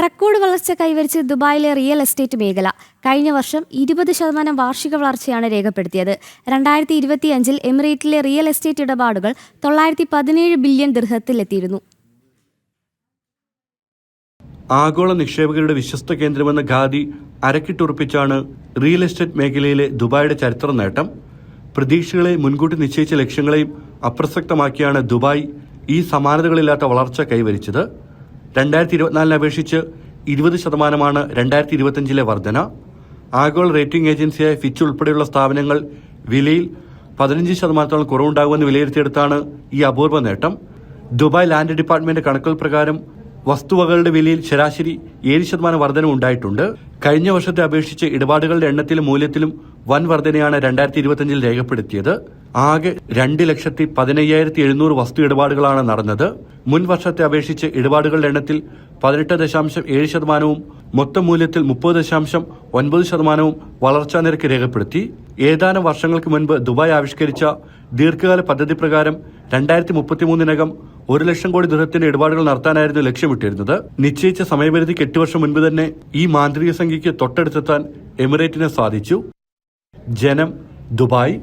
Record വളർച്ച കൈവരിച്ച് ദുബായിലെ real estate മേഖല. കഴിഞ്ഞ വർഷം 20% വാർഷിക വളർച്ചയാണ് രേഖപ്പെടുത്തിയത്. 2025 എമിറേറ്റിലെ റിയൽ എസ്റ്റേറ്റ് ഇടപാടുകൾ 917 ബില്യൺ ദിർഹത്തിലെത്തിയിരുന്നു. ആഗോള നിക്ഷേപകരുടെ വിശ്വസ്ത കേന്ദ്രമെന്ന ഖാദി അരക്കിട്ടുറപ്പിച്ചാണ് റിയൽ എസ്റ്റേറ്റ് മേഖലയിലെ ദുബായിയുടെ ചരിത്ര നേട്ടം. പ്രതീക്ഷകളെ മുൻകൂട്ടി നിശ്ചയിച്ച ലക്ഷ്യങ്ങളെയും അപ്രസക്തമാക്കിയാണ് ദുബായ് ഈ സമാനതകളില്ലാത്ത വളർച്ച കൈവരിച്ചത്. 2024 അപേക്ഷിച്ച് 20% 2025 വർധന. ആഗോള റേറ്റിംഗ് ഏജൻസിയായ ഫിച്ച് ഉൾപ്പെടെയുള്ള സ്ഥാപനങ്ങൾ വിലയിൽ 15% കുറവുണ്ടാകുമെന്ന് വിലയിരുത്തിയെടുത്താണ് ഈ അപൂർവ നേട്ടം. ദുബായ് ലാൻഡ് ഡിപ്പാർട്ട്മെന്റ് കണക്കുകൾ പ്രകാരം വസ്തുവകകളുടെ വിലയിൽ ശരാശരി 7% വർധന ഉണ്ടായിട്ടുണ്ട്. കഴിഞ്ഞ വർഷത്തെ അപേക്ഷിച്ച് ഇടപാടുകളുടെ എണ്ണത്തിലും മൂല്യത്തിലും വൻ വർധനയാണ് 2025 രേഖപ്പെടുത്തിയത്. ആകെ 2,15,700 വസ്തു ഇടപാടുകളാണ് നടന്നത്. മുൻ വർഷത്തെ അപേക്ഷിച്ച് ഇടപാടുകളുടെ എണ്ണത്തിൽ 18.7%, മൊത്തം മൂല്യത്തിൽ 30.9% വളർച്ചാ നിരക്ക് രേഖപ്പെടുത്തി. ഏതാനും വർഷങ്ങൾക്ക് മുൻപ് ദുബായ് ആവിഷ്കരിച്ച ദീർഘകാല പദ്ധതി പ്രകാരം 2033 1 ലക്ഷം കോടി ദിർഹത്തിന്റെ ഇടപാടുകൾ നടത്താനായിരുന്നു ലക്ഷ്യമിട്ടിരുന്നത്. നിശ്ചയിച്ച സമയപരിധിക്ക് 8 വർഷം മുൻപ് തന്നെ ഈ മാന്ത്രിക സംഖ്യയ്ക്ക് തൊട്ടടുത്തെത്താൻ എമിറേറ്റിന് സാധിച്ചു. ജനം, ദുബായ്.